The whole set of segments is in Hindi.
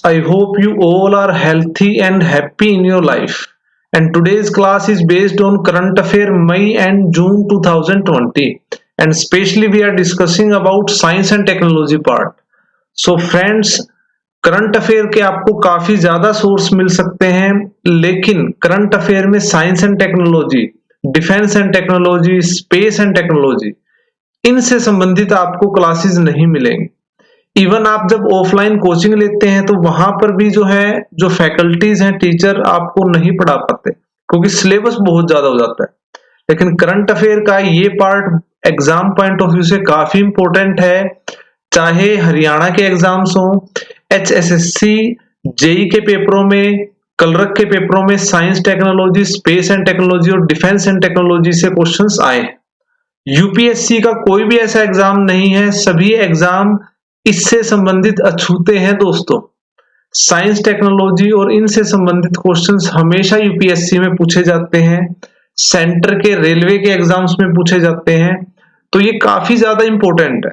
I hope you all are healthy and happy in your life. And today's class is based on current affair May and June 2020. And especially we are discussing about science and technology part. So friends, current affair के आपको काफी ज्यादा सोर्स मिल सकते हैं, लेकिन करंट अफेयर में science and technology, defence and technology, space and technology, इनसे संबंधित आपको क्लासेस नहीं मिलेंगी। इवन आप जब ऑफलाइन कोचिंग लेते हैं तो वहां पर भी जो फैकल्टीज हैं, टीचर आपको नहीं पढ़ा पाते क्योंकि सिलेबस बहुत ज्यादा हो जाता है। लेकिन करंट अफेयर का ये part exam point of view से काफी इंपॉर्टेंट है, चाहे हरियाणा के एग्जाम्स हो, HSSC, जेई के पेपरों में, कलरक के पेपरों में science technology, space and technology और डिफेंस एंड टेक्नोलॉजी से क्वेश्चंस आए हैं। यूपीएससी का कोई भी ऐसा एग्जाम नहीं है, सभी एग्जाम इससे संबंधित अछूते हैं दोस्तों। साइंस टेक्नोलॉजी और इनसे संबंधित क्वेश्चंस हमेशा यूपीएससी में पूछे जाते हैं, सेंटर के रेलवे के एग्जाम्स में पूछे जाते हैं, तो ये काफी ज्यादा इंपॉर्टेंट है।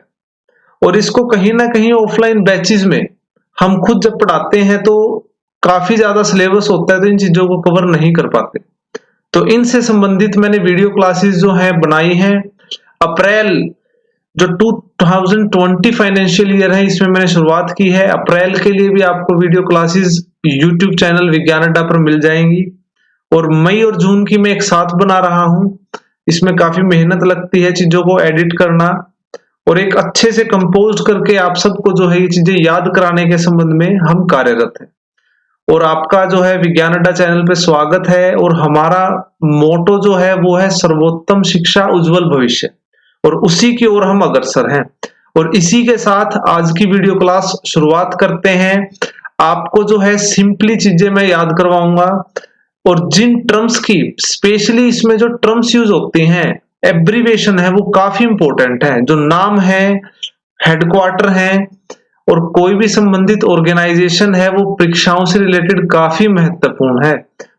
और इसको कहीं ना कहीं ऑफलाइन बैचेस में हम खुद जब पढ़ाते हैं तो काफी ज्यादा सिलेबस होता है, तो इन चीजों को कवर नहीं कर पाते। तो इनसे संबंधित मैंने वीडियो क्लासेस जो है बनाई हैं। अप्रैल जो 2020 फाइनेंशियल ईयर है, इसमें मैंने शुरुआत की है। अप्रैल के लिए भी आपको वीडियो क्लासेस यूट्यूब चैनल विज्ञान अड्डा पर मिल जाएंगी। और मई और जून की मैं एक साथ बना रहा हूं। इसमें काफी मेहनत लगती है चीजों को एडिट करना और एक अच्छे से कंपोज करके आप सबको जो है ये चीजें याद कराने के संबंध में हम कार्यरत हैं। और आपका जो है विज्ञान अड्डा चैनल पे स्वागत है। और हमारा मोटो जो है वो है सर्वोत्तम शिक्षा उज्जवल भविष्य, और उसी की ओर हम अग्रसर हैं। और इसी के साथ आज की वीडियो क्लास शुरुआत करते हैं। आपको जो है सिंपली चीजें मैं याद करवाऊंगा, और जिन टर्म्स की स्पेशली इसमें जो टर्म्स यूज होती हैं, एब्रीवेशन है, वो काफी इंपॉर्टेंट है। जो नाम है, हेडक्वार्टर है और कोई भी संबंधित ऑर्गेनाइजेशन है, वो परीक्षाओं से रिलेटेड काफी महत्वपूर्ण है।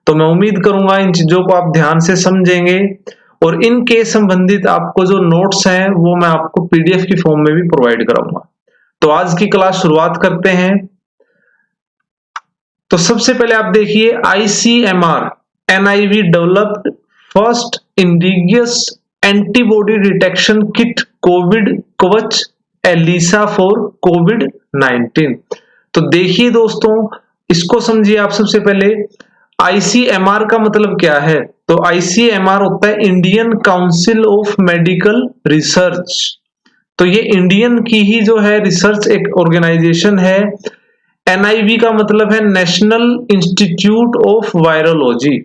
तो मैं उम्मीद करूंगा इन चीजों को आप ध्यान से समझेंगे, और इनके संबंधित आपको जो नोट्स हैं वो मैं आपको पीडीएफ की फॉर्म में भी प्रोवाइड कराऊंगा। तो आज की क्लास शुरुआत करते हैं। तो सबसे पहले आप देखिए, ICMR NIV developed first indigenous antibody detection kit Covid कवच एलिसा फॉर कोविड-19। तो देखिए दोस्तों, इसको समझिए आप। सबसे पहले ICMR का मतलब क्या है? तो ICMR होता है Indian council of medical research. तो ये इंडियन की ही जो है रिसर्च एक ऑर्गेनाइजेशन है। NIV का मतलब है नेशनल इंस्टीट्यूट ऑफ वायरोलॉजी।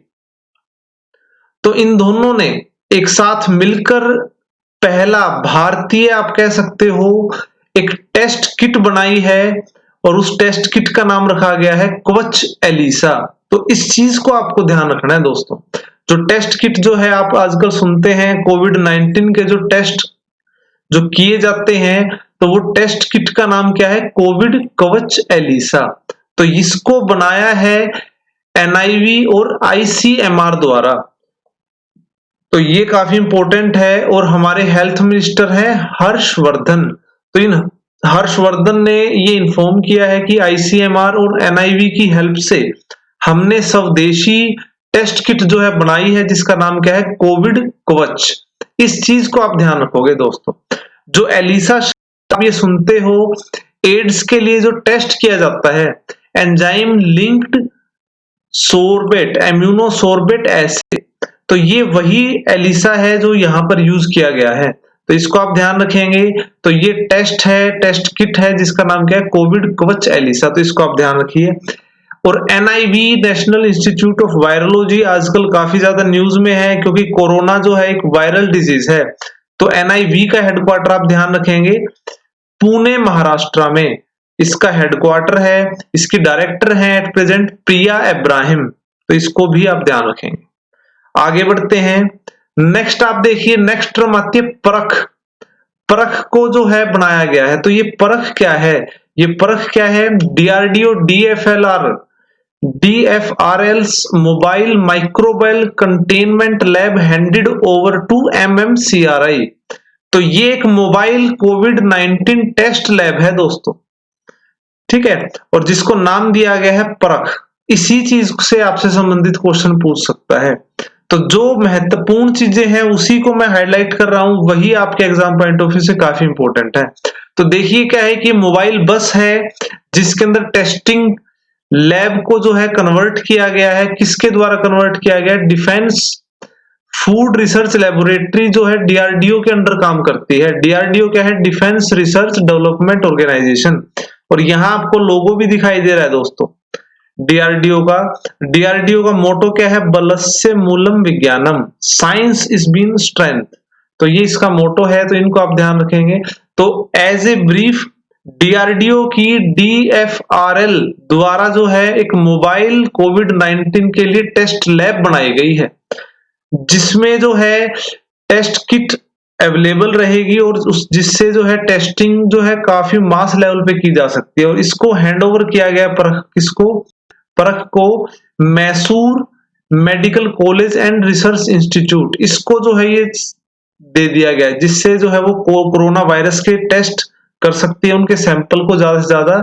तो इन दोनों ने एक साथ मिलकर पहला भारतीय, आप कह सकते हो, एक टेस्ट किट बनाई है, और उस टेस्ट किट का नाम रखा गया है कवच एलिसा। तो इस चीज को आपको ध्यान रखना है दोस्तों। जो टेस्ट किट जो है, आप आजकल सुनते हैं कोविड-19 के जो टेस्ट जो किए जाते हैं, तो वो टेस्ट किट का नाम क्या है? कोविड कवच एलिसा। तो इसको बनाया है NIV और ICMR द्वारा। तो ये काफी इंपॉर्टेंट है। और हमारे हेल्थ मिनिस्टर हैं हर्षवर्धन। तो इन हर्षवर्धन ने ये इन्फॉर्म किया है कि ICMR और NIV की हेल्प से हमने स्वदेशी टेस्ट किट जो है बनाई है, जिसका नाम क्या है? कोविड कवच। इस चीज को आप ध्यान रखोगे दोस्तों। जो एलिसा आप ये सुनते हो, एड्स के लिए जो टेस्ट किया जाता है, enzyme linked sorbent, immuno sorbent assay, तो ये वही एलिसा है जो यहाँ पर यूज किया गया है। तो इसको आप ध्यान रखेंगे। तो ये टेस्ट है, टेस्ट किट है, जिसका नाम क्या है? कोविड कवच एलिसा। तो इसको आप ध्यान रखिए। और NIV national institute of virology आजकल काफी ज्यादा न्यूज में है, क्योंकि कोरोना जो है एक वायरल डिजीज है। तो NIV का हेडक्वार्टर आप ध्यान रखेंगे पुणे महाराष्ट्र में इसका हेडक्वार्टर है। इसकी डायरेक्टर है एट प्रेजेंट प्रिया इब्राहिम। तो इसको भी आप ध्यान रखेंगे। आगे बढ़ते हैं। नेक्स्ट आप देखिए, नेक्स्ट टर्म आती है परख। परख को जो है बनाया गया है। तो ये परख क्या है? ये परख क्या है? DRDO DFRL's mobile microbial containment lab handed over to MMCRI। तो ये एक मोबाइल कोविड-19 टेस्ट लैब है दोस्तों। ठीक है, और जिसको नाम दिया गया है परख। इसी चीज से आपसे संबंधित क्वेश्चन पूछ सकता है। तो जो महत्वपूर्ण चीजें हैं उसी को मैं हाईलाइट कर रहा हूं, वही आपके एग्जाम पॉइंट ऑफ व्यू से काफी इंपॉर्टेंट है। तो देखिए क्या है कि मोबाइल बस है जिसके अंदर टेस्टिंग लैब को जो है कन्वर्ट किया गया है। किसके द्वारा कन्वर्ट किया गया है? डिफेंस फूड रिसर्च लेबोरेटरी जो है डीआरडीओ के अंडर काम करती है। डीआरडीओ क्या है? Defence research development organisation. और यहाँ आपको लोगो भी दिखाई दे रहा है दोस्तों डीआरडीओ का मोटो क्या है? बलस्य मूलम विज्ञानम, साइंस इज बीन स्ट्रेंथ। तो ये इसका मोटो है, तो इनको आप ध्यान रखेंगे। तो एज ए ब्रीफ, डीआरडीओ की डीएफआरएल द्वारा जो है एक मोबाइल कोविड-19 के लिए टेस्ट लैब बनाई गई है, जिसमें जो है टेस्ट किट अवेलेबल रहेगी और उस जिससे जो है टेस्टिंग जो है काफी मास लेवल पे की जा सकती है। और इसको हैंडओवर किया गया परख को Mysore medical college and research institute, इसको जो है ये दे दिया गया है, जिससे जो है वो कोरोना वायरस के टेस्ट कर सकती है, उनके सैंपल को ज्यादा से ज्यादा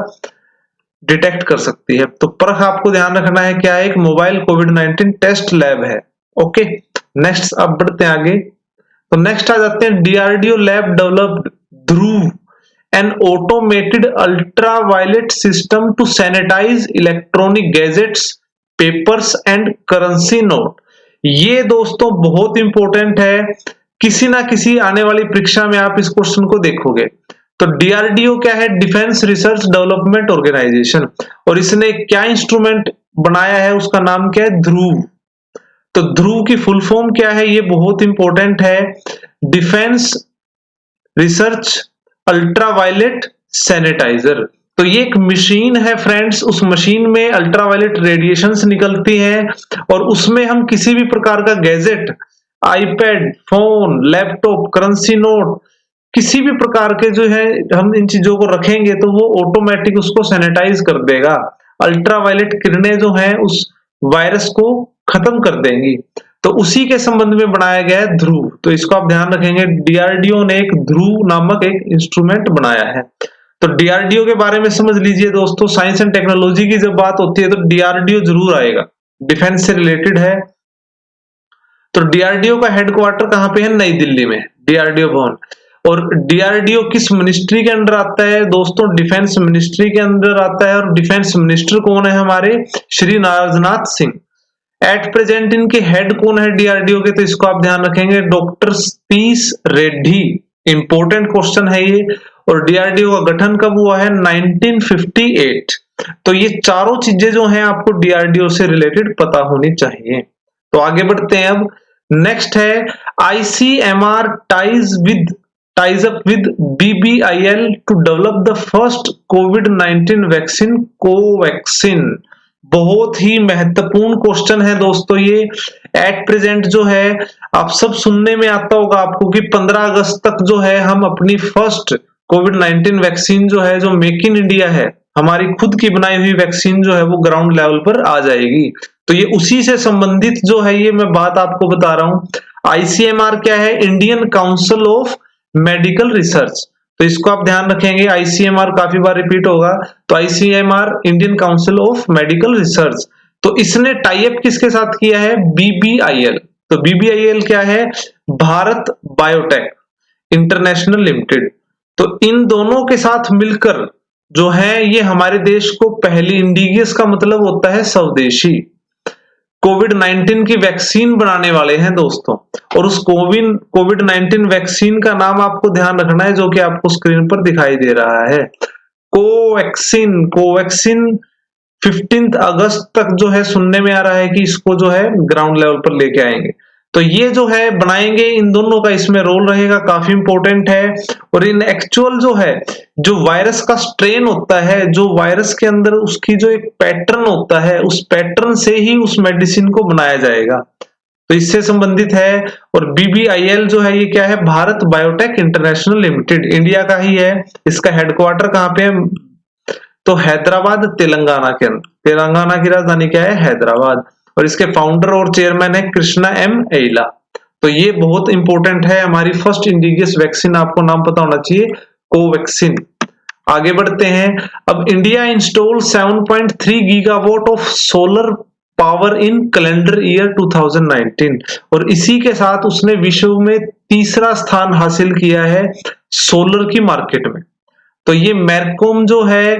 डिटेक्ट कर सकती है। तो परख आपको ध्यान रखना है क्या है? एक मोबाइल कोविड-19 टेस्ट लैब है। ओके, नेक्स्ट अब बढ़ते हैं आगे। तो नेक्स्ट आ जाते हैं DRDO lab developed Dhruv, an automated ultraviolet system to sanitise electronic gadgets, papers and currency note. ये दोस्तों बहुत इंपॉर्टेंट है, किसी ना किसी आने वाली परीक्षा में आप इस क्वेश्चन को देखोगे। तो डीआरडीओ क्या है? Defence research development organisation. और इसने क्या इंस्ट्रूमेंट बनाया है? उसका नाम क्या है? ध्रुव। तो ध्रुव की फुल फॉर्म क्या है? ये बहुत इंपॉर्टेंट है, डिफेंस रिसर्च अल्ट्रावायलेट सैनिटाइजर। तो ये एक मशीन है फ्रेंड्स, उस मशीन में अल्ट्रावायलेट रेडिएशंस निकलती हैं और उसमें हम किसी भी प्रकार का gadget, iPad, phone, laptop, currency note, किसी भी प्रकार के जो है हम इन चीजों को रखेंगे तो वो ऑटोमेटिक उसको सैनिटाइज कर देगा। अल्ट्रावायलेट किरणें जो है उस वायरस को खत्म कर देंगी। तो उसी के संबंध में बनाया गया है ध्रुव। तो इसको आप ध्यान रखेंगे, डीआरडीओ ने एक ध्रुव नामक एक इंस्ट्रूमेंट बनाया है। तो डीआरडीओ के बारे में समझ लीजिए दोस्तों, साइंस एंड टेक्नोलॉजी की जब बात होती है तो डीआरडीओ जरूर आएगा, डिफेंस से रिलेटेड है। तो डीआरडीओ का हेडक्वार्टर कहां पे है? नई दिल्ली में, डीआरडीओ भवन। और डीआरडीओ किस मिनिस्ट्री के अंदर आता है दोस्तों? डिफेंस मिनिस्ट्री के अंदर आता है। और डिफेंस मिनिस्टर कौन है हमारे? श्री राजनाथ सिंह। एट प्रेजेंट इनके हेड कौन है डीआरडीओ के? तो इसको आप ध्यान रखेंगे, doctor Satish Reddy. Important question है ये। और डीआरडीओ का गठन कब हुआ है? 1958। तो ये चारों चीजें जो हैं आपको डीआरडीओ से रिलेटेड पता होनी चाहिए। तो आगे बढ़ते हैं अब। नेक्स्ट है ICMR ties up with BBIL to develop the first COVID-19 vaccine Covaxin. बहुत ही महत्वपूर्ण क्वेश्चन है दोस्तों ये। एट प्रेजेंट जो है आप सब सुनने में आता होगा आपको कि 15 अगस्त तक जो है हम अपनी फर्स्ट कोविड-19 वैक्सीन जो है, जो मेक इन इंडिया है, हमारी खुद की बनाई हुई वैक्सीन जो है वो ग्राउंड लेवल पर आ जाएगी। तो ये उसी से संबंधित जो है ये मैं बात आपको बता रहा हूं। आईसीएमआर क्या है? Indian council of medical research. तो इसको आप ध्यान रखेंगे, आईसीएमआर काफी बार रिपीट होगा। तो ICMR Indian council of medical research. तो इसने टाई अप किसके साथ किया है? बीबीआईएल। तो बीबीआईएल क्या है? Bharat biotech international limited. तो इन दोनों के साथ मिलकर जो है ये हमारे देश को पहली, इंडिजियस का मतलब होता है स्वदेशी, कोविड-19 की वैक्सीन बनाने वाले हैं दोस्तों। और उस कोविड-19 वैक्सीन का नाम आपको ध्यान रखना है, जो कि आपको स्क्रीन पर दिखाई दे रहा है, कोवैक्सीन 15 अगस्त तक जो है सुनने में आ रहा है कि इसको जो है ग्राउंड लेवल पर लेके आएंगे। तो ये जो है बनाएंगे, इन दोनों का इसमें रोल रहेगा, काफी इंपॉर्टेंट है। और इन एक्चुअल जो है, जो वायरस का स्ट्रेन होता है, जो वायरस के अंदर उसकी जो एक पैटर्न होता है, उस पैटर्न से ही उस मेडिसिन को बनाया जाएगा। तो इससे संबंधित है। और बीबीआईएल जो है ये क्या है? Bharat biotech international limited, India का ही है। इसका हेडक्वार्टर कहाँ पे है? तो हैदराबाद, तेलंगाना के अंदर। तेलंगाना की राजधानी क्या है? हैदराबाद। और इसके फाउंडर और चेयरमैन है कृष्णा एम एइला। तो ये बहुत इंपॉर्टेंट है, हमारी फर्स्ट इंडिजियस वैक्सीन, आपको नाम पता होना चाहिए, कोवैक्सीन। आगे बढ़ते हैं। अब India install 7.3 gigawatt of solar power in calendar year 2019 और इसी के साथ उसने विश्व में तीसरा स्थान हासिल किया है सोलर की मार्केट में। तो ये मैरकॉम जो है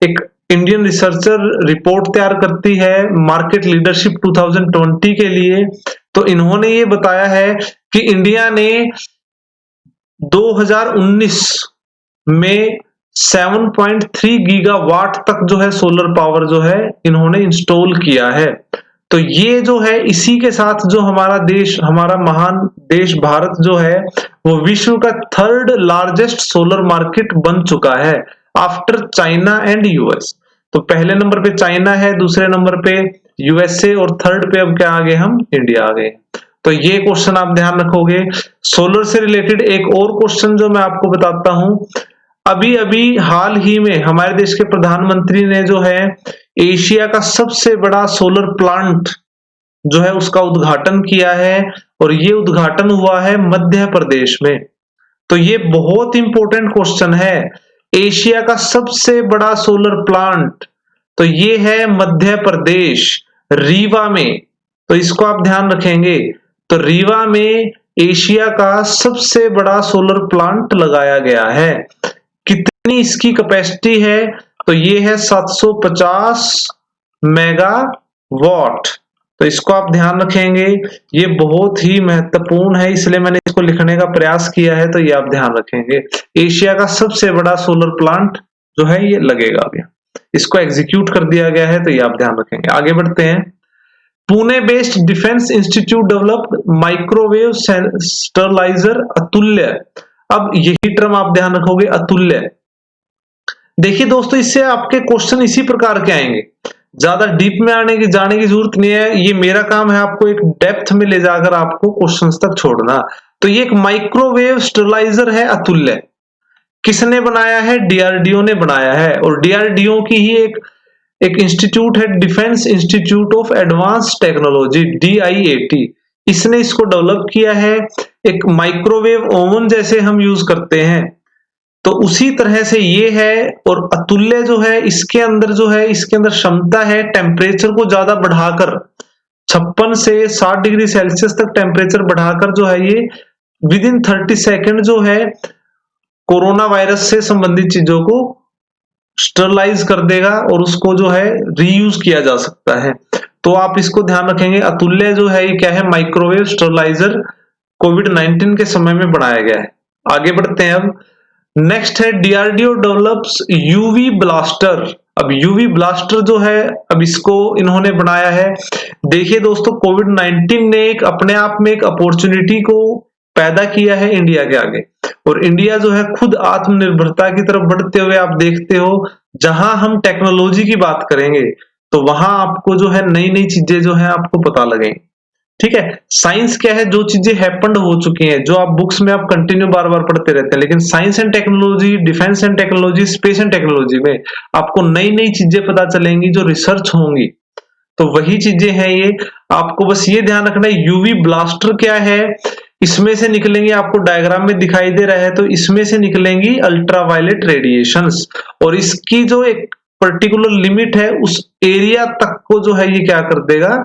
एक इंडियन रिसर्चर रिपोर्ट तैयार करती है मार्केट लीडरशिप 2020 के लिए। तो इन्होंने ये बताया है कि इंडिया ने 2019 में 7.3 गीगावाट तक जो है सोलर पावर जो है इन्होंने इंस्टॉल किया है। तो ये जो है इसी के साथ जो हमारा देश, हमारा महान देश भारत जो है वो विश्व का थर्ड लार्जेस्ट सोलर मार्केट बन चुका है आफ्टर चाइना एंड यूएस। तो पहले नंबर पे चाइना है, दूसरे नंबर पे यूएसए और थर्ड पे अब क्या आ गए हम, इंडिया आ गए। तो ये क्वेश्चन आप ध्यान रखोगे। सोलर से रिलेटेड एक और क्वेश्चन जो मैं आपको बताता हूं, अभी अभी हाल ही में हमारे देश के प्रधानमंत्री ने जो है एशिया का सबसे बड़ा सोलर प्लांट जो है उसका उद्घाटन किया है और ये उद्घाटन हुआ है मध्य प्रदेश में। तो ये बहुत इंपॉर्टेंट क्वेश्चन है, एशिया का सबसे बड़ा सोलर प्लांट तो ये है मध्य प्रदेश रीवा में। तो इसको आप ध्यान रखेंगे। तो रीवा में एशिया का सबसे बड़ा सोलर प्लांट लगाया गया है। कितनी इसकी कैपेसिटी है, तो ये है 750 मेगावाट। तो इसको आप ध्यान रखेंगे, ये बहुत ही महत्वपूर्ण है इसलिए मैंने इसको लिखने का प्रयास किया है। तो ये आप ध्यान रखेंगे, एशिया का सबसे बड़ा सोलर प्लांट जो है ये लगेगा अभी, इसको एग्जीक्यूट कर दिया गया है। तो ये आप ध्यान रखेंगे। आगे बढ़ते हैं। Pune based defence institute developed microwave steriliser अतुल्य। अब यही टर्म आप ध्यान रखोगे, अतुल्य। देखिए दोस्तों, इससे आपके क्वेश्चन इसी प्रकार के आएंगे, ज्यादा डीप में जाने की जरूरत नहीं है। ये मेरा काम है आपको एक डेप्थ में ले जाकर आपको क्वेश्चंस तक छोड़ना। तो ये एक माइक्रोवेव स्टरलाइजर है अतुल्य। किसने बनाया है, डीआरडीओ ने बनाया है। और डीआरडीओ की ही एक इंस्टीट्यूट है, defence institute of advance technology, DIAT। इसने इसको डेवलप किया है। एक माइक्रोवेव ओवन जैसे हम यूज करते हैं तो उसी तरह से ये है। और अतुल्य जो है इसके अंदर क्षमता है टेम्परेचर को ज्यादा बढ़ाकर 56 से 60 डिग्री सेल्सियस तक टेम्परेचर बढ़ाकर जो है ये विद इन 30 सेकेंड जो है कोरोना वायरस से संबंधित चीजों को स्टरलाइज कर देगा और उसको जो है रीयूज किया जा सकता है। तो आप इसको ध्यान रखेंगे। अतुल्य जो है ये क्या है, माइक्रोवेव स्टरलाइजर कोविड-19 के समय में बनाया गया है। आगे बढ़ते हैं। अब नेक्स्ट है डीआरडीओ डेवलप्स यूवी ब्लास्टर। अब यूवी ब्लास्टर जो है अब इसको इन्होंने बनाया है। देखिए दोस्तों, कोविड-19 ने एक अपने आप में एक अपॉर्चुनिटी को पैदा किया है इंडिया के आगे। और इंडिया जो है खुद आत्मनिर्भरता की तरफ बढ़ते हुए आप देखते हो, जहां हम टेक्नोलॉजी की बात करेंगे तो वहां आपको जो है नई नई चीजें जो है आपको पता लगेंगी। ठीक है, साइंस क्या है, जो चीजें हैपेंड हो चुकी हैं, जो आप बुक्स में आप कंटिन्यू बार बार पढ़ते रहते हैं। लेकिन science and technology, defence and technology, space and technology में आपको नई नई चीजें पता चलेंगी जो रिसर्च होंगी। तो वही चीजें हैं ये। आपको बस ये ध्यान रखना है यूवी ब्लास्टर क्या है, इसमें से निकलेंगे, आपको डायग्राम में दिखाई दे रहा है, तो इसमें से निकलेंगी अल्ट्रावायलेट रेडिएशंस और इसकी जो एक पर्टिकुलर लिमिट है उस एरिया तक को जो है ये क्या कर देगा,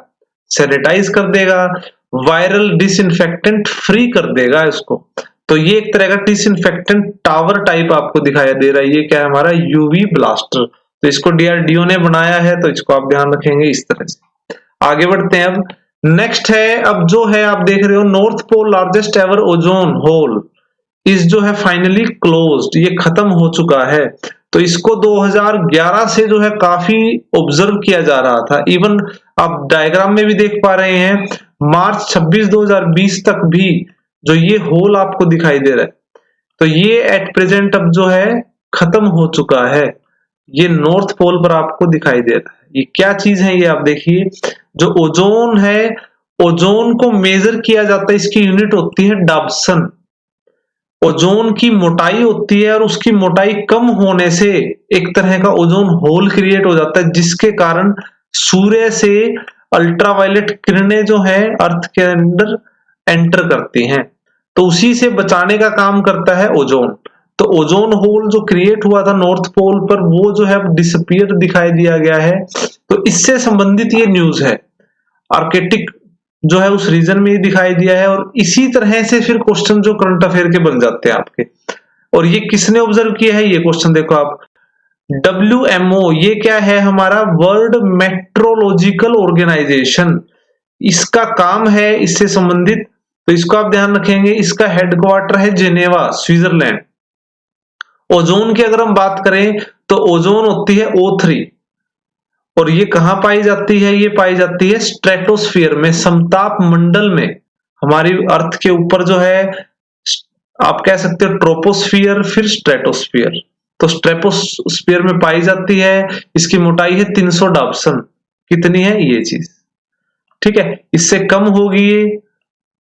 सैनिटाइज कर देगा, वायरल डिसइंफेक्टेंट फ्री कर देगा इसको। तो ये एक तरह का डिसइंफेक्टेंट टावर टाइप आपको दिखाई दे रहा है। ये क्या है, हमारा यूवी ब्लास्टर। तो इसको डीआरडीओ ने बनाया है, तो इसको आप ध्यान रखेंगे इस तरह से। आगे बढ़ते हैं। अब नेक्स्ट है, अब जो है आप देख रहे हो north pole largest ever ozone hole इस जो है फाइनली क्लोज्ड, ये खत्म हो चुका है। तो इसको 2011 से जो है काफी ऑब्जर्व किया जा रहा था। इवन आप डायग्राम में भी देख पा रहे हैं, मार्च 26 2020 तक भी जो ये होल आपको दिखाई दे रहा है, तो ये एट प्रेजेंट अब जो है खत्म हो चुका है। ये नॉर्थ पोल पर आपको दिखाई दे रहा है। ये क्या चीज है, ये आप देखिए, जो ओजोन है, ओजोन को मेजर किया जाता है, इसकी यूनिट होती है डाब्सन। ओजोन की मोटाई होती है और उसकी मोटाई कम होने से एक तरह का ओजोन होल क्रिएट हो जाता है, जिसके कारण सूर्य से अल्ट्रावायलेट किरणें जो है अर्थ के अंदर एंटर करती हैं। तो उसी से बचाने का काम करता है ओजोन। तो ओजोन होल जो क्रिएट हुआ था नॉर्थ पोल पर, वो जो है डिसअपियर दिखाई दिया गया है। तो इससे संबंधित ये न्यूज है। आर्कटिक जो है उस रीजन में ही दिखाई दिया है, और इसी तरह से फिर क्वेश्चन जो करंट अफेयर के बन जाते हैं आपके। और ये किसने ऑब्जर्व किया है, ये क्वेश्चन देखो आप। WMO, ये क्या है हमारा, वर्ल्ड मेट्रोलॉजिकल ऑर्गेनाइजेशन, इसका काम है इससे संबंधित। तो इसको आप ध्यान रखेंगे। इसका हेडक्वार्टर है जेनेवा, स्विट्जरलैंड। ओजोन की अगर हम बात करें तो ओजोन होती है O3, और ये कहां पाई जाती है, ये पाई जाती है स्ट्रेटोस्फीयर में, समताप मंडल में। हमारी अर्थ के ऊपर जो है आप कह सकते हो ट्रोपोस्फियर, फिर स्ट्रेटोस्फियर। तो स्ट्रेटोस्फियर में पाई जाती है। इसकी मोटाई है 300 डाप्सन। कितनी है ये चीज, ठीक है। इससे कम होगी ये,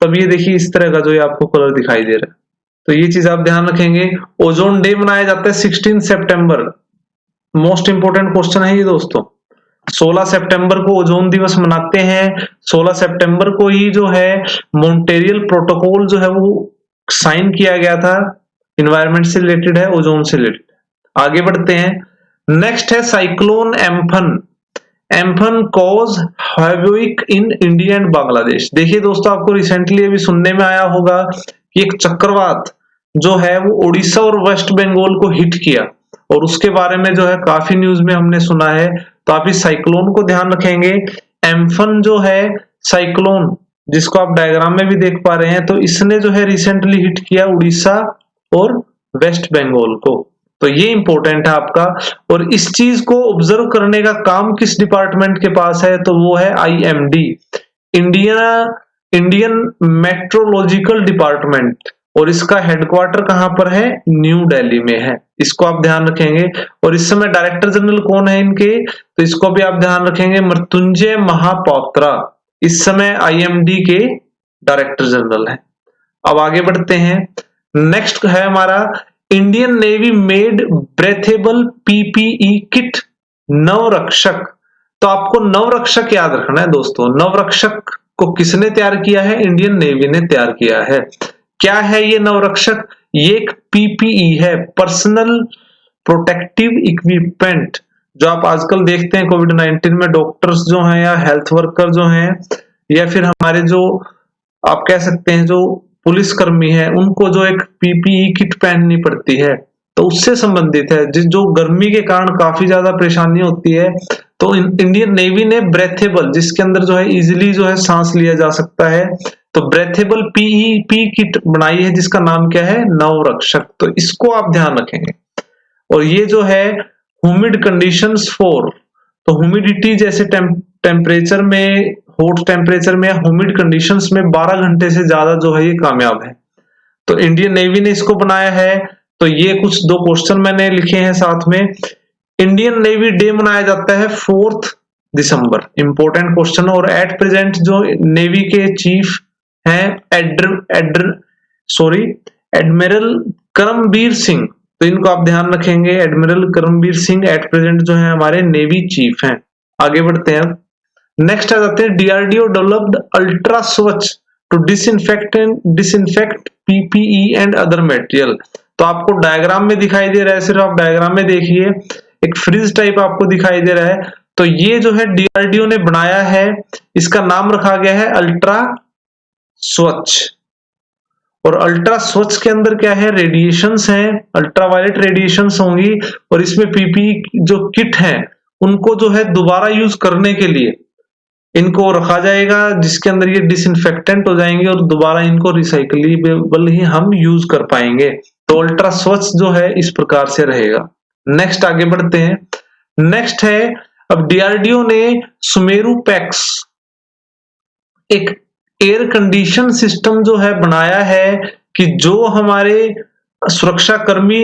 तब ये देखिए इस तरह का जो ये आपको कलर दिखाई दे रहा है। तो ये चीज आप ध्यान रखेंगे। ओजोन डे मनाया जाता है 16 सितंबर। मोस्ट इंपोर्टेंट क्वेश्चन है ये दोस्तों। 16 सितंबर को ओजोन दिवस मनाते हैं। 16 सितंबर को ही जो है मॉन्ट्रियल प्रोटोकॉल जो है वो साइन किया गया था। इन्वायरमेंट से रिलेटेड है, ओजोन से रिलेटेड। आगे बढ़ते हैं। नेक्स्ट है cyclone Amphan. Amphan cause havoc in India and Bangladesh. देखिए दोस्तों, आपको रिसेंटली अभी सुनने में आया होगा कि एक चक्रवात जो है वो उड़ीसा और वेस्ट बंगाल को हिट किया, और उसके बारे में जो है काफी न्यूज में हमने सुना है। तो आप इस साइक्लोन को ध्यान रखेंगे। एम्फन जो है साइक्लोन, जिसको आप डायग्राम में भी देख पा रहे हैं, तो इसने जो है रिसेंटली हिट किया उड़ीसा और वेस्ट बंगाल को। तो ये इंपॉर्टेंट है आपका। और इस चीज को ऑब्जर्व करने का काम किस डिपार्टमेंट के पास है, तो वो है IMD, इंडियन मेट्रोलॉजिकल डिपार्टमेंट। और इसका हेडक्वार्टर कहां पर है, न्यू दिल्ली में है। इसको आप ध्यान रखेंगे। और इस समय डायरेक्टर जनरल कौन है इनके, तो इसको भी आप ध्यान रखेंगे, मृत्युंजय महापात्रा इस समय IMD के डायरेक्टर जनरल है। अब आगे बढ़ते हैं। नेक्स्ट है हमारा Indian Navy made breathable PPE kit Navrakshak. तो आपको नवरक्षक याद रखना है दोस्तों। नवरक्षक को किसने तैयार किया है, इंडियन नेवी ने तैयार किया है। क्या है ये नवरक्षक, ये एक PPE है, पर्सनल प्रोटेक्टिव इक्विपमेंट, जो आप आजकल देखते हैं कोविड-19 में डॉक्टर्स जो हैं या हेल्थ वर्कर जो हैं, या फिर हमारे जो आप कह सकते हैं जो पुलिस कर्मी है, उनको जो एक PPE किट पहननी पड़ती है, तो उससे संबंधित है। जो गर्मी के कारण काफी ज्यादा परेशानी होती है, तो इंडियन नेवी ने ब्रेथेबल, जिसके अंदर जो है इजिली जो है सांस लिया जा सकता है, तो ब्रेथेबल PEP किट बनाई है, जिसका नाम क्या है, नवरक्षक। तो इसको आप ध्यान रखेंगे। और ये जो है ह्यूमिड कंडीशंस फॉर, तो ह्यूमिडिटी जैसे टेम्परेचर में, हॉट टेम्परेचर में या ह्यूमिड कंडीशंस में 12 घंटे से ज्यादा जो है ये कामयाब है। तो इंडियन नेवी ने इसको बनाया है। तो ये कुछ 2 क्वेश्चन मैंने लिखे हैं साथ में। इंडियन नेवी डे मनाया जाता है 4 दिसंबर, इंपॉर्टेंट क्वेश्चन। और एट प्रेजेंट जो नेवी के चीफ हैं एडमिरल करमबीर सिंह, तो इनको आप ध्यान रखेंगे। Admiral Karambir Singh at present जो है हमारे नेवी चीफ हैं। आगे बढ़ते हैं। नेक्स्ट आ जाते हैं DRDO developed ultra Swachh to disinfect PPE and other material. तो आपको डायग्राम में दिखाई दे रहा है, सिर्फ आप डायग्राम में देखिए, एक फ्रिज टाइप आपको दिखाई दे रहा है। तो ये जो है DRDO ने बनाया है, इसका नाम रखा गया है अल्ट्रा स्वच्छ। और अल्ट्रा स्वच्छ के अंदर क्या है, रेडिएशंस हैं, अल्ट्रावायलेट रेडिएशंस होंगी। और इसमें PPE जो किट है उनको जो है दोबारा यूज करने के लिए इनको रखा जाएगा, जिसके अंदर ये डिसइंफेक्टेंट हो जाएंगे और दोबारा इनको रिसाइकलेबल ही हम यूज कर पाएंगे। तो अल्ट्रा स्वच्छ जो है इस प्रकार से रहेगा। नेक्स्ट आगे बढ़ते हैं। नेक्स्ट है, अब DRDO ने सुमेरु पैक्स, एक एयर कंडीशन सिस्टम जो है बनाया है, कि जो हमारे सुरक्षा कर्मी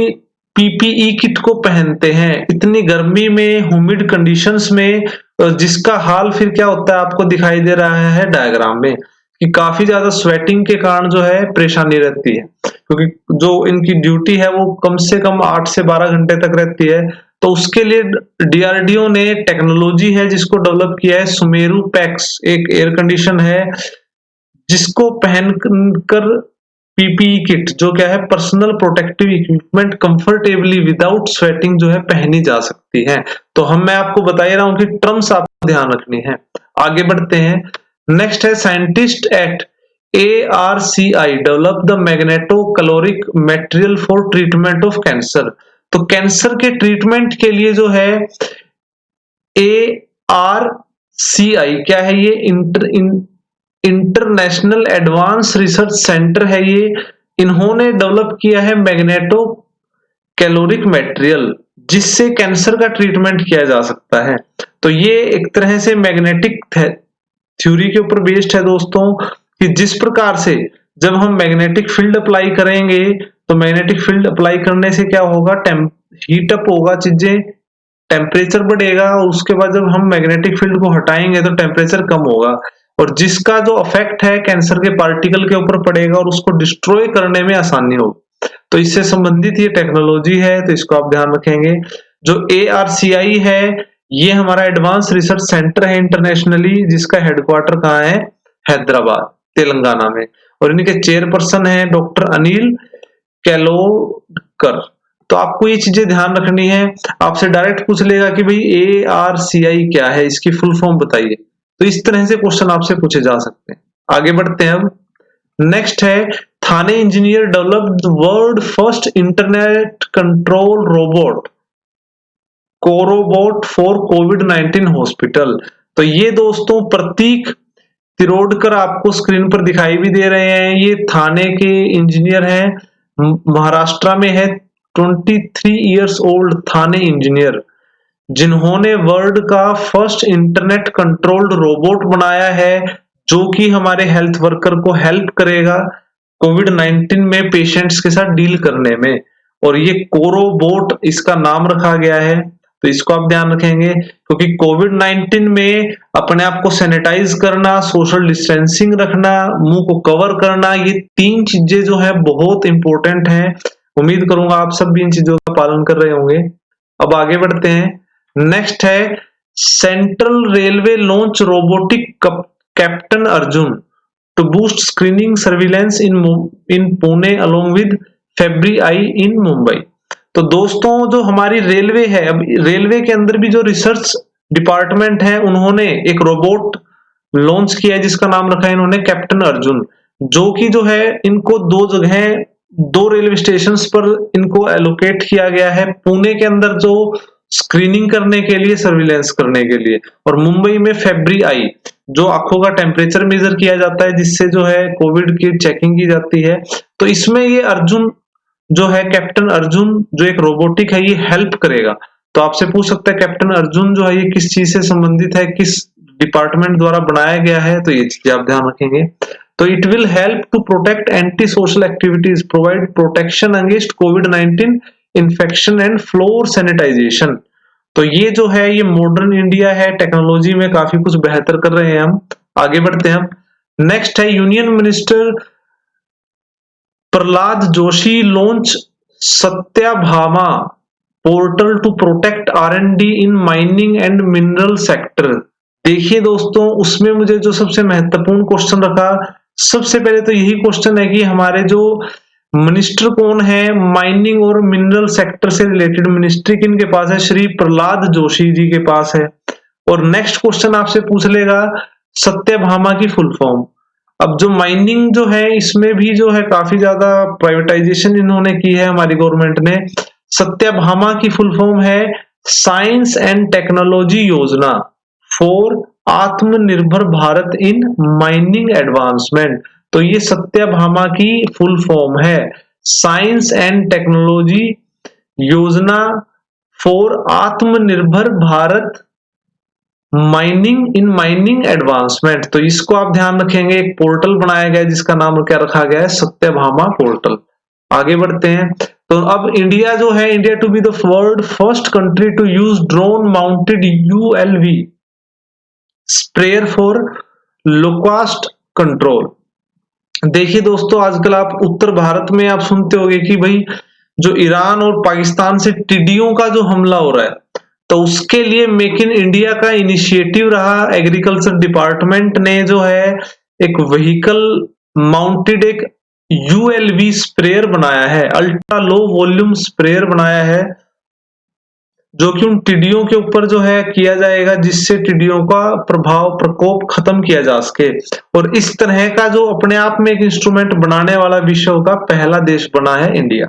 PPE किट को पहनते हैं इतनी गर्मी में, ह्यूमिड कंडीशंस में, जिसका हाल फिर क्या होता है आपको दिखाई दे रहा है डायग्राम में, कि काफी ज्यादा स्वेटिंग के कारण जो है परेशानी रहती है, क्योंकि जो इनकी ड्यूटी है वो कम से कम 8 से 12 घंटे तक रहती है। तो उसके लिए DRDO ने टेक्नोलॉजी है जिसको डेवलप किया है, सुमेरु पैक्स, एक एयर कंडीशन है जिसको पहनकर पीपीई किट जो क्या है personal protective equipment comfortably without sweating जो है पहनी जा सकती है। तो मैं आपको बता ही रहा हूं कि टर्म्स आपको ध्यान रखनी है। आगे बढ़ते हैं। नेक्स्ट है scientist at ARCI develop the magneto caloric material for treatment of cancer. तो कैंसर के ट्रीटमेंट के लिए जो है ARCI क्या है, ये इंटरनेशनल एडवांस रिसर्च सेंटर है। ये इन्होंने डेवलप किया है मैग्नेटो कैलोरिक मटेरियल जिससे कैंसर का ट्रीटमेंट किया जा सकता है। तो ये एक तरह से मैग्नेटिक थ्योरी के ऊपर बेस्ड है दोस्तों, कि जिस प्रकार से जब हम मैग्नेटिक फील्ड अप्लाई करेंगे तो मैग्नेटिक फील्ड अप्लाई करने से क्या होगा, हीट अप होगा चीजें, टेम्परेचर बढ़ेगा, और उसके बाद जब हम मैग्नेटिक फील्ड को हटाएंगे तो टेम्परेचर कम होगा, और जिसका जो इफेक्ट है कैंसर के पार्टिकल के ऊपर पड़ेगा और उसको डिस्ट्रॉय करने में आसानी होगी। तो इससे संबंधित ये टेक्नोलॉजी है, तो इसको आप ध्यान रखेंगे। जो ARCI है ये हमारा एडवांस रिसर्च सेंटर है इंटरनेशनली, जिसका हेडक्वार्टर कहाँ है, हैदराबाद तेलंगाना में, और इनके चेयरपर्सन है डॉक्टर अनिल कैलोडकर। तो आपको ये चीजें ध्यान रखनी है। आपसे डायरेक्ट पूछ लेगा कि भाई ARCI क्या है, इसकी फुल फॉर्म बताइए। तो इस तरह से क्वेश्चन आपसे पूछे जा सकते हैं। आगे बढ़ते हैं अब। नेक्स्ट है Thane engineer developed world first internet control robot corobot for कोविड-19 हॉस्पिटल। तो ये दोस्तों प्रतीक तिरोडकर आपको स्क्रीन पर दिखाई भी दे रहे हैं। ये थाने के इंजीनियर हैं, महाराष्ट्र में है, 23 इयर्स ओल्ड थाने इंजीनियर, जिन्होंने वर्ल्ड का फर्स्ट इंटरनेट कंट्रोल्ड रोबोट बनाया है जो कि हमारे हेल्थ वर्कर को हेल्प करेगा कोविड-19 में पेशेंट्स के साथ डील करने में। और ये कोरोबोट इसका नाम रखा गया है, तो इसको आप ध्यान रखेंगे, क्योंकि कोविड-19 में अपने आप को सैनिटाइज करना, सोशल डिस्टेंसिंग रखना, मुंह को कवर करना, ये 3 चीजें जो है बहुत इंपॉर्टेंट हैं। उम्मीद करूंगा आप सब भी इन चीजों का पालन कर रहे होंगे। अब आगे बढ़ते हैं। नेक्स्ट है Central Railway launch robotic captain Arjun to boost screening surveillance in Pune along with febri eye in Mumbai. तो दोस्तों जो हमारी रेलवे है, अब रेलवे के अंदर भी जो रिसर्च डिपार्टमेंट है, उन्होंने एक रोबोट लॉन्च किया है जिसका नाम रखा है इन्होंने कैप्टन अर्जुन, जो कि जो है इनको 2 जगह 2 रेलवे स्टेशन पर इनको एलोकेट किया गया है। पुणे के अंदर जो स्क्रीनिंग करने के लिए, सर्विलेंस करने के लिए, और मुंबई में फेब्री-आई जो आंखों का टेम्परेचर मेजर किया जाता है जिससे जो है कोविड की चेकिंग की जाती है। तो इसमें ये अर्जुन जो है, कैप्टन अर्जुन जो एक रोबोटिक है, ये हेल्प करेगा। तो आपसे पूछ सकता है कैप्टन अर्जुन जो है ये किस चीज से संबंधित है, किस डिपार्टमेंट द्वारा बनाया गया है, तो ये चीजें आप ध्यान रखेंगे। तो it will help to protect anti social activities, provide protection against कोविड-19 इन्फेक्शन एंड फ्लोर सैनिटाइजेशन। तो ये जो है ये मॉडर्न इंडिया है, टेक्नोलॉजी में काफी कुछ बेहतर कर रहे हैं हम। आगे बढ़ते हैं हम। नेक्स्ट है union minister Pralhad Joshi launch Satyabhama portal to protect R&D in mining and mineral sector. देखिए दोस्तों, उसमें मुझे जो सबसे महत्वपूर्ण क्वेश्चन रखा, सबसे पहले तो यही क्वेश्चन है कि हमारे जो मिनिस्टर कौन है माइनिंग और मिनरल सेक्टर से रिलेटेड, मिनिस्ट्री किनके पास है, श्री प्रहलाद जोशी जी के पास है। और नेक्स्ट क्वेश्चन आपसे पूछ लेगा सत्याभामा की फुल फॉर्म। अब जो माइनिंग जो है इसमें भी जो है काफी ज्यादा प्राइवेटाइजेशन इन्होंने की है हमारी गवर्नमेंट ने। सत्याभामा की फुल फॉर्म है साइंस एंड टेक्नोलॉजी योजना फॉर आत्मनिर्भर भारत इन माइनिंग एडवांसमेंट। तो ये सत्याभामा की फुल फॉर्म है साइंस एंड टेक्नोलॉजी योजना फॉर आत्मनिर्भर भारत इन माइनिंग एडवांसमेंट। तो इसको आप ध्यान रखेंगे। एक पोर्टल बनाया गया है जिसका नाम क्या रखा गया है, सत्याभामा पोर्टल। आगे बढ़ते हैं। तो अब इंडिया जो है, India to be the world first country to use drone mounted ULV sprayer for locust control. देखिए दोस्तों, आजकल आप उत्तर भारत में आप सुनते होंगे कि भाई जो ईरान और पाकिस्तान से टिड्डियों का जो हमला हो रहा है, तो उसके लिए मेक इन इंडिया का इनिशिएटिव रहा। एग्रीकल्चर डिपार्टमेंट ने जो है एक व्हीकल माउंटेड एक ULV स्प्रेयर बनाया है, अल्ट्रा लो वॉल्यूम स्प्रेयर बनाया है, जो कि उन टिड्डियों के ऊपर जो है किया जाएगा, जिससे टिड्डियों का प्रकोप खत्म किया जा सके। और इस तरह का जो अपने आप में एक इंस्ट्रूमेंट बनाने वाला विश्व का पहला देश बना है इंडिया।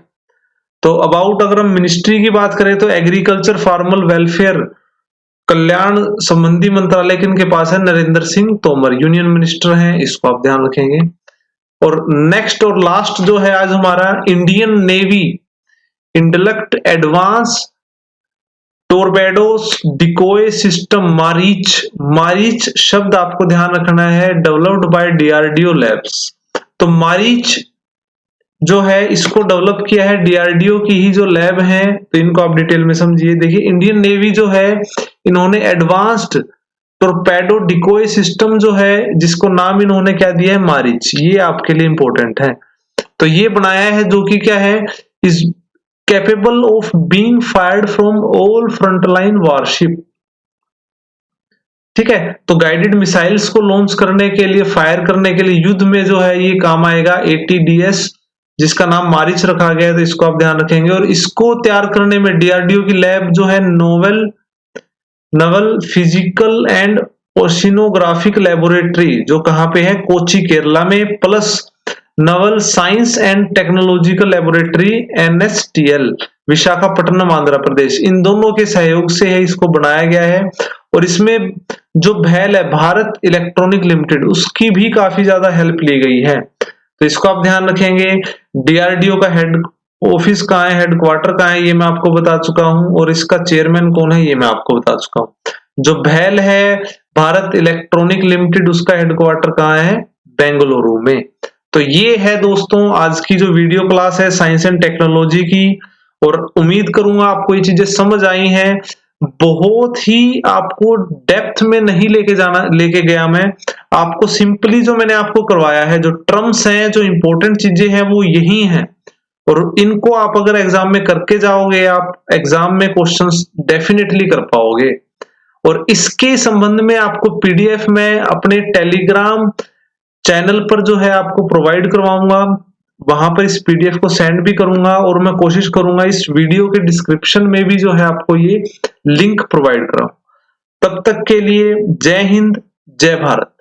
तो अबाउट अगर हम मिनिस्ट्री की बात करें तो एग्रीकल्चर फार्मर वेलफेयर कल्याण संबंधी मंत्रालय किनके पास है? नरेंद्र सिंह तोमर यूनियन मिनिस्टर हैं, इसको आप ध्यान रखेंगे। और नेक्स्ट और लास्ट जो है आज हमारा Indian Navy intellect advance torpedoes decoy system Maareech शब्द आपको ध्यान रखना है, डेवलप्ड बाय DRDO लैब्स। तो मारीच जो है इसको डेवलप किया है DRDO की ही जो लैब है, तो इनको आप डिटेल में समझिए। देखिए इंडियन नेवी जो है इन्होंने एडवांस्ड टोरपेडो डिकोय सिस्टम जो है, जिसको नाम इन्होंने क्या दिया है? मारीच। ये आपके लिए इंपॉर्टेंट है। तो ये बनाया है जो कि क्या है? Is capable of being fired from all frontline warship. ठीक है, तो गाइडेड मिसाइल्स को लॉन्च करने के लिए, फायर करने के लिए युद्ध में जो है ये काम आएगा। ATDS जिसका नाम मारिच रखा गया है, तो इसको आप ध्यान रखेंगे। और इसको तैयार करने में DRDO की लैब जो है naval physical and oceanographic laboratory, जो कहां पे है? कोची केरला में, plus naval science and technological laboratory NSTL Visakhapatnam Andhra Pradesh, इन दोनों के सहयोग से है इसको बनाया गया है। और इसमें जो भैल है भारत इलेक्ट्रॉनिक लिमिटेड, उसकी भी काफी ज्यादा हेल्प ली गई है। तो इसको आप ध्यान रखेंगे। DRDO का हेड ऑफिस कहाँ है, हेडक्वार्टर कहाँ है, ये मैं आपको बता चुका हूं। और इसका चेयरमैन कौन है, ये मैं आपको बता चुका हूं। जो भैल है भारत इलेक्ट्रॉनिक लिमिटेड, उसका हेडक्वार्टर कहाँ है? बेंगलुरु में। तो ये है दोस्तों आज की जो वीडियो क्लास है साइंस एंड टेक्नोलॉजी की, और उम्मीद करूंगा आपको ये चीजें समझ आई हैं। बहुत ही आपको डेप्थ में नहीं लेके गया मैं, आपको सिंपली जो मैंने आपको करवाया है, जो टर्म्स हैं, जो इंपॉर्टेंट चीजें हैं, वो यही हैं। और इनको आप अगर एग्जाम में करके जाओगे, आप एग्जाम में क्वेश्चंस डेफिनेटली कर पाओगे। और इसके संबंध में आपको PDF में अपने टेलीग्राम चैनल पर जो है आपको प्रोवाइड करवाऊंगा, वहां पर इस PDF को सेंड भी करूंगा। और मैं कोशिश करूंगा इस वीडियो के डिस्क्रिप्शन में भी जो है आपको ये लिंक प्रोवाइड कराऊं। तब तक के लिए जय हिंद, जय भारत।